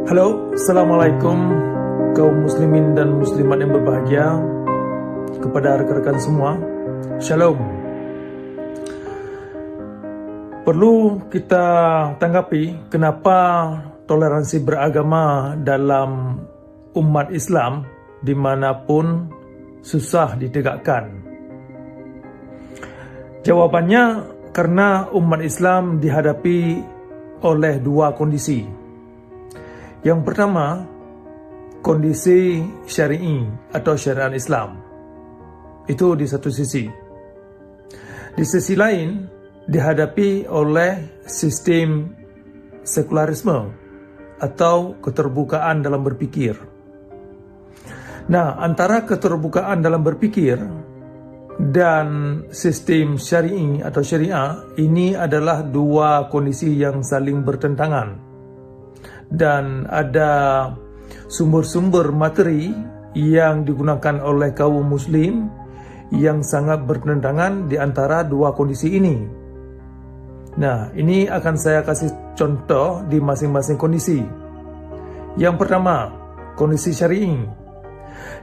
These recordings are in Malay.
Halo, Assalamualaikum kaum muslimin dan muslimat yang berbahagia. Kepada rekan-rekan semua, Shalom. Perlu kita tanggapi kenapa toleransi beragama dalam umat Islam dimanapun susah ditegakkan. Jawabannya karena umat Islam dihadapi oleh dua kondisi. Yang pertama, kondisi syar'i atau syariat Islam. Itu di satu sisi. Di sisi lain, dihadapi oleh sistem sekularisme atau keterbukaan dalam berpikir. Nah, antara keterbukaan dalam berpikir dan sistem syar'i atau syariah ini adalah dua kondisi yang saling bertentangan. Dan ada sumber-sumber materi yang digunakan oleh kaum muslim yang sangat bertentangan di antara dua kondisi ini. Nah, ini akan saya kasih contoh di masing-masing kondisi. Yang pertama, kondisi syar'i,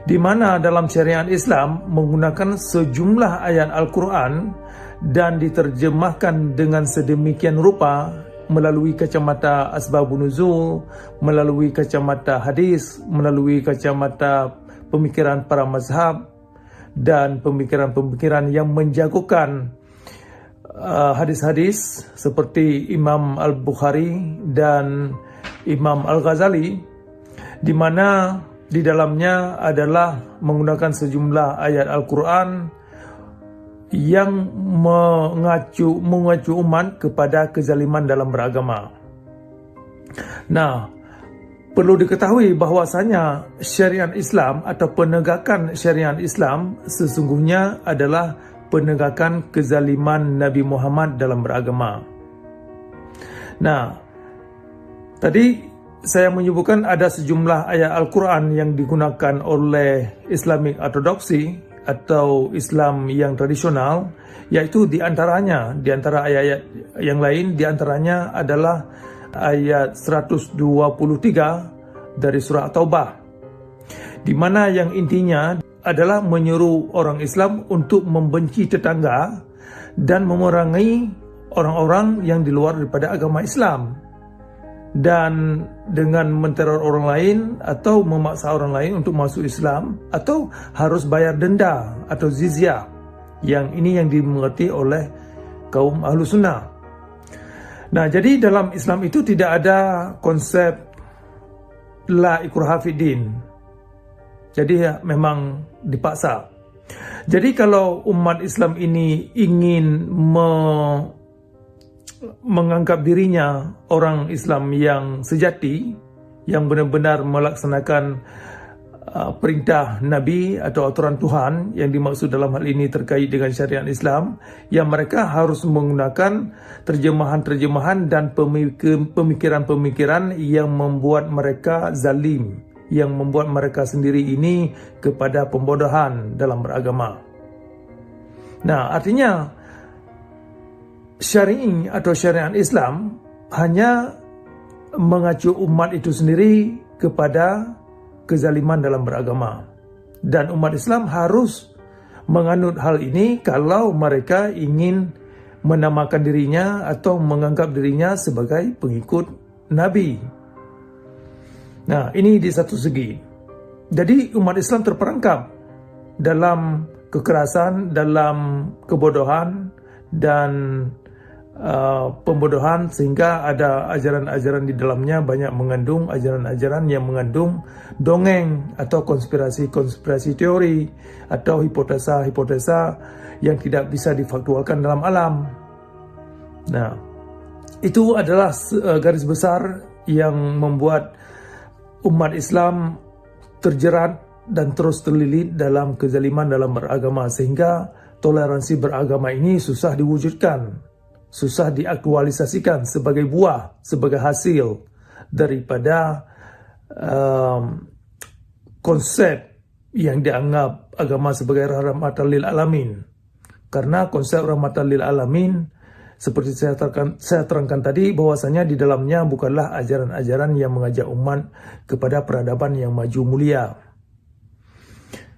di mana dalam syariat Islam menggunakan sejumlah ayat Al-Quran dan diterjemahkan dengan sedemikian rupa melalui kacamata asbabun nuzul, melalui kacamata hadis, melalui kacamata pemikiran para mazhab dan pemikiran-pemikiran yang menjagokan hadis-hadis seperti Imam Al-Bukhari dan Imam Al-Ghazali, di mana di dalamnya adalah menggunakan sejumlah ayat Al-Quran yang mengacu umat kepada kezaliman dalam beragama. Nah, perlu diketahui bahwasanya syariat Islam atau penegakan syariat Islam sesungguhnya adalah penegakan kezaliman Nabi Muhammad dalam beragama. Nah, tadi saya menyebutkan ada sejumlah ayat Al-Quran yang digunakan oleh Islamic Orthodoxy atau Islam yang tradisional, yaitu di antara ayat-ayat yang lain, di antaranya adalah ayat 123 dari surah Taubah, di mana yang intinya adalah menyuruh orang Islam untuk membenci tetangga dan memerangi orang-orang yang di luar daripada agama Islam, dan dengan menteror orang lain atau memaksa orang lain untuk masuk Islam atau harus bayar denda atau jizyah. Yang ini yang dimengerti oleh kaum ahlu sunnah. Nah, jadi dalam Islam itu tidak ada konsep la ikraha fid din. Jadi ya, memang dipaksa. Jadi kalau umat Islam ini ingin menganggap dirinya orang Islam yang sejati, yang benar-benar melaksanakan perintah Nabi atau aturan Tuhan yang dimaksud dalam hal ini terkait dengan syariat Islam, yang mereka harus menggunakan terjemahan-terjemahan dan pemikiran-pemikiran yang membuat mereka zalim, yang membuat mereka sendiri ini kepada pembodohan dalam beragama. Nah, artinya syar'i atau syariat Islam hanya mengacu umat itu sendiri kepada kezaliman dalam beragama, dan umat Islam harus menganut hal ini kalau mereka ingin menamakan dirinya atau menganggap dirinya sebagai pengikut Nabi. Nah, ini di satu segi. Jadi umat Islam terperangkap dalam kekerasan, dalam kebodohan dan pembodohan, sehingga ada ajaran-ajaran di dalamnya banyak mengandung ajaran-ajaran yang mengandung dongeng atau konspirasi teori atau hipotesa-hipotesa yang tidak bisa difaktualkan dalam alam. Nah, itu adalah garis besar yang membuat umat Islam terjerat dan terus terlilit dalam kezaliman dalam beragama, sehingga toleransi beragama ini susah diwujudkan, susah diaktualisasikan sebagai buah, sebagai hasil daripada konsep yang dianggap agama sebagai rahmatan lil alamin. Karena konsep rahmatan lil alamin seperti saya terangkan tadi, bahwasanya di dalamnya bukanlah ajaran-ajaran yang mengajak umat kepada peradaban yang maju mulia.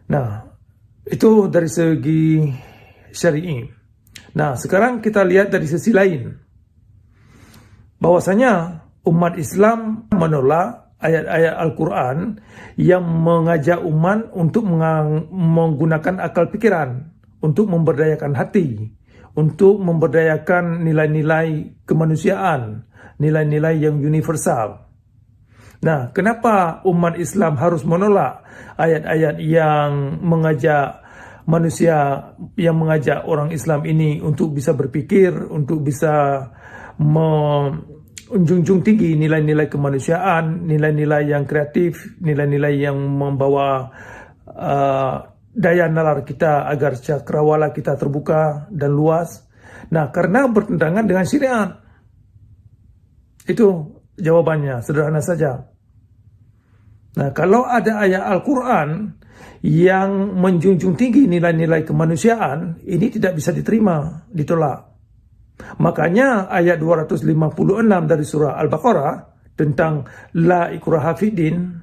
Nah, itu dari segi syar'i. Nah, sekarang kita lihat dari sisi lain, bahwasanya umat Islam menolak ayat-ayat Al-Quran yang mengajak umat untuk menggunakan akal pikiran, untuk memberdayakan hati, untuk memberdayakan nilai-nilai kemanusiaan, nilai-nilai yang universal. Nah, kenapa umat Islam harus menolak ayat-ayat yang mengajak manusia, yang mengajak orang Islam ini untuk bisa berpikir, untuk bisa menjunjung tinggi nilai-nilai kemanusiaan, nilai-nilai yang kreatif, nilai-nilai yang membawa daya nalar kita agar cakrawala kita terbuka dan luas? Nah, karena bertentangan dengan syariat. Itu jawabannya, sederhana saja. Nah, kalau ada ayat Al-Quran yang menjunjung tinggi nilai-nilai kemanusiaan, ini tidak bisa diterima, ditolak. Makanya ayat 256 dari surah Al-Baqarah tentang la ikraha fiddin,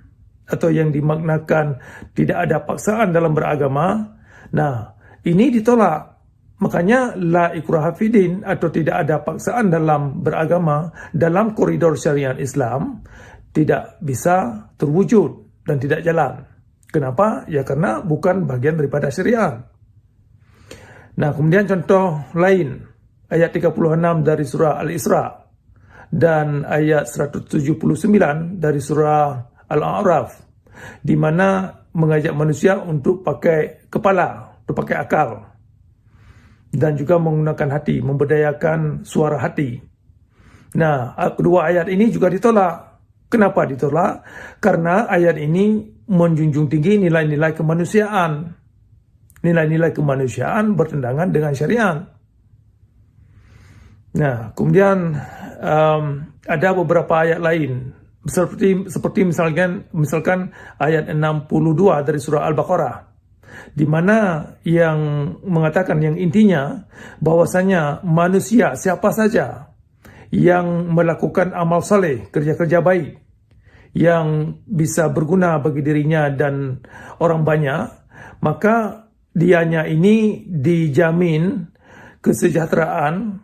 atau yang dimaknakan tidak ada paksaan dalam beragama. Nah, ini ditolak. Makanya la ikraha fiddin, atau tidak ada paksaan dalam beragama dalam koridor syariat Islam, tidak bisa terwujud dan tidak jalan. Kenapa? Ya karena bukan bagian daripada syariat. Nah, kemudian contoh lain, ayat 36 dari surah Al-Isra dan ayat 179 dari surah Al-A'raf, di mana mengajak manusia untuk pakai kepala, untuk pakai akal, dan juga menggunakan hati, memberdayakan suara hati. Nah, kedua ayat ini juga ditolak. Kenapa ditolak? Karena ayat ini menjunjung tinggi nilai-nilai kemanusiaan. Nilai-nilai kemanusiaan bertentangan dengan syariat. Nah, kemudian ada beberapa ayat lain, seperti misalkan ayat 62 dari surah Al-Baqarah, di mana yang mengatakan, yang intinya bahwasanya manusia siapa saja yang melakukan amal saleh, kerja-kerja baik yang bisa berguna bagi dirinya dan orang banyak, maka dianya ini dijamin kesejahteraan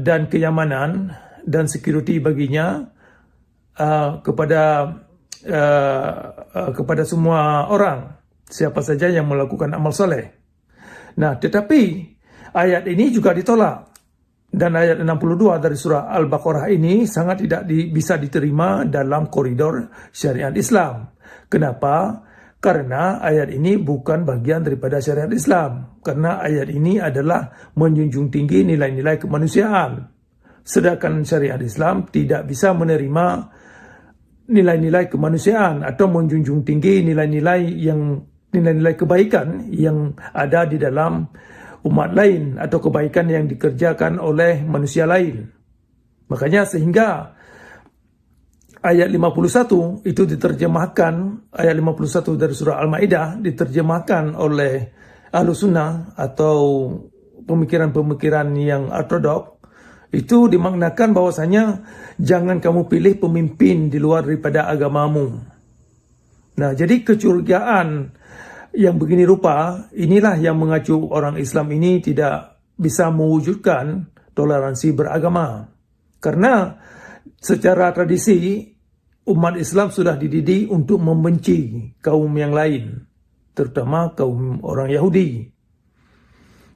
dan kenyamanan dan security baginya kepada semua orang, siapa saja yang melakukan amal saleh. Nah, tetapi ayat ini juga ditolak. Dan ayat 62 dari surah Al-Baqarah ini sangat tidak bisa diterima dalam koridor syariat Islam. Kenapa? Karena ayat ini bukan bagian daripada syariat Islam. Karena ayat ini adalah menjunjung tinggi nilai-nilai kemanusiaan. Sedangkan syariat Islam tidak bisa menerima nilai-nilai kemanusiaan atau menjunjung tinggi nilai-nilai kebaikan yang ada di dalam umat lain atau kebaikan yang dikerjakan oleh manusia lain. Makanya sehingga ayat 51 itu diterjemahkan, ayat 51 dari surah Al-Maidah diterjemahkan oleh Ahlus Sunnah atau pemikiran-pemikiran yang ortodok. Itu dimaknakan bahwasanya jangan kamu pilih pemimpin di luar daripada agamamu. Nah, jadi kecurigaan yang begini rupa, inilah yang mengacu orang Islam ini tidak bisa mewujudkan toleransi beragama. Karena secara tradisi, umat Islam sudah dididik untuk membenci kaum yang lain, terutama kaum orang Yahudi.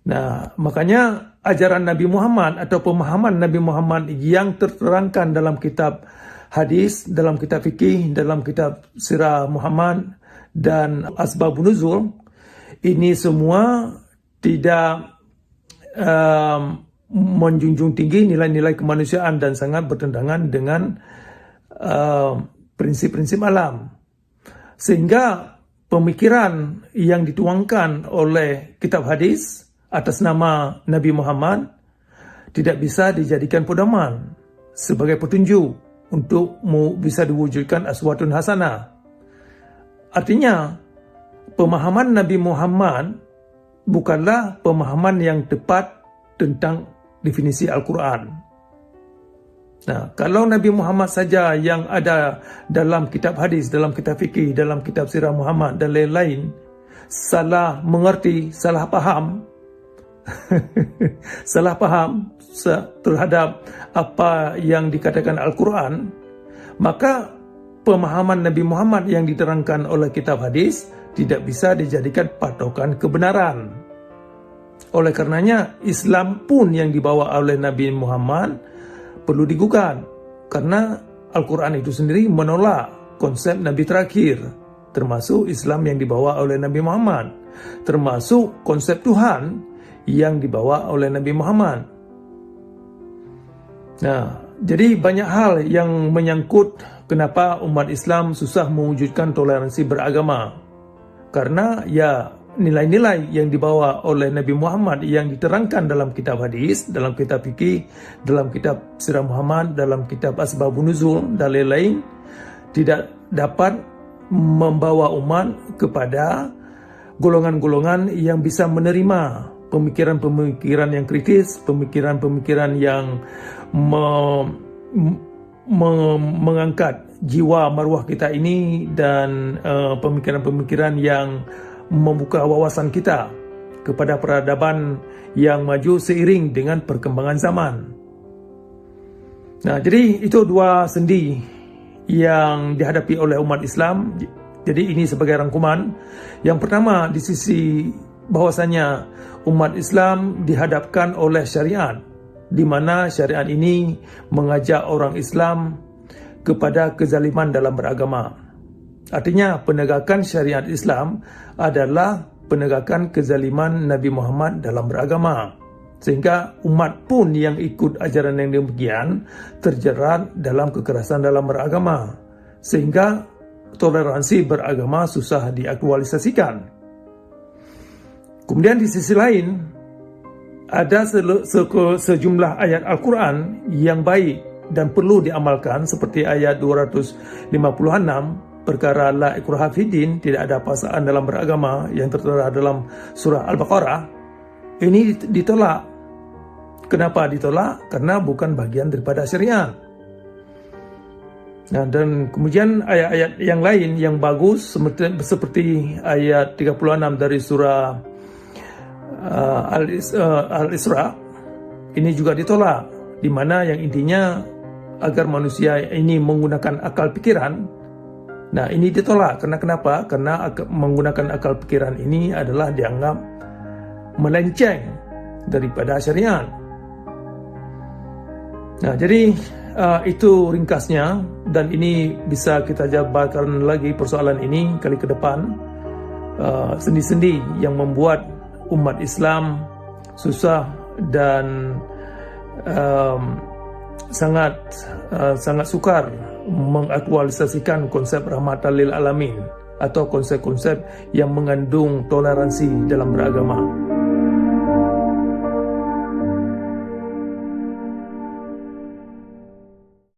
Nah, makanya ajaran Nabi Muhammad atau pemahaman Nabi Muhammad yang terterangkan dalam kitab hadis, dalam kitab fikih, dalam kitab sirah Muhammad, dan asbabun nuzul, ini semua tidak menjunjung tinggi nilai-nilai kemanusiaan dan sangat bertentangan dengan prinsip-prinsip alam. Sehingga pemikiran yang dituangkan oleh kitab hadis atas nama Nabi Muhammad tidak bisa dijadikan pedoman sebagai petunjuk untuk bisa diwujudkan aswatun hasanah. Artinya, pemahaman Nabi Muhammad bukanlah pemahaman yang tepat tentang definisi Al-Quran. Nah, kalau Nabi Muhammad saja yang ada dalam kitab hadis, dalam kitab fikih, dalam kitab sirah Muhammad dan lain-lain, salah mengerti, salah paham, salah paham terhadap apa yang dikatakan Al-Quran, maka pemahaman Nabi Muhammad yang diterangkan oleh kitab hadis tidak bisa dijadikan patokan kebenaran. Oleh karenanya, Islam pun yang dibawa oleh Nabi Muhammad perlu digugat, karena Al-Quran itu sendiri menolak konsep Nabi terakhir, termasuk Islam yang dibawa oleh Nabi Muhammad, termasuk konsep Tuhan yang dibawa oleh Nabi Muhammad. Nah, jadi banyak hal yang menyangkut kenapa umat Islam susah mewujudkan toleransi beragama, karena ya nilai-nilai yang dibawa oleh Nabi Muhammad yang diterangkan dalam kitab hadis, dalam kitab fikih, dalam kitab sirah Muhammad, dalam kitab asbabun nuzul dan lain-lain tidak dapat membawa umat kepada golongan-golongan yang bisa menerima pemikiran-pemikiran yang kritis, pemikiran-pemikiran yang mengangkat jiwa marwah kita ini, dan pemikiran-pemikiran yang membuka wawasan kita kepada peradaban yang maju seiring dengan perkembangan zaman. Nah, jadi itu dua sendi yang dihadapi oleh umat Islam. Jadi ini sebagai rangkuman. Yang pertama, di sisi bahwasanya umat Islam dihadapkan oleh syariat, di mana syariat ini mengajak orang Islam kepada kezaliman dalam beragama. Artinya penegakan syariat Islam adalah penegakan kezaliman Nabi Muhammad dalam beragama. Sehingga umat pun yang ikut ajaran yang demikian terjerat dalam kekerasan dalam beragama. Sehingga toleransi beragama susah diaktualisasikan. Kemudian di sisi lain, ada sejumlah ayat Al-Quran yang baik dan perlu diamalkan, seperti ayat 256, perkara la ikraha fiddin, tidak ada paksaan dalam beragama, yang tertera dalam surah Al-Baqarah. Ini ditolak. Kenapa ditolak? Karena bukan bagian daripada syariat. Nah, dan kemudian ayat-ayat yang lain yang bagus seperti ayat 36 dari surah Al-Isra, ini juga ditolak, di mana yang intinya agar manusia ini menggunakan akal pikiran. Nah, ini ditolak. Karena kenapa? Karena menggunakan akal pikiran ini adalah dianggap melenceng daripada syariat. Nah, jadi itu ringkasnya, dan ini bisa kita jabarkan lagi persoalan ini kali ke depan. Sendi-sendi yang membuat umat Islam susah dan sangat sukar mengaktualisasikan konsep rahmatan lil alamin atau konsep-konsep yang mengandung toleransi dalam beragama.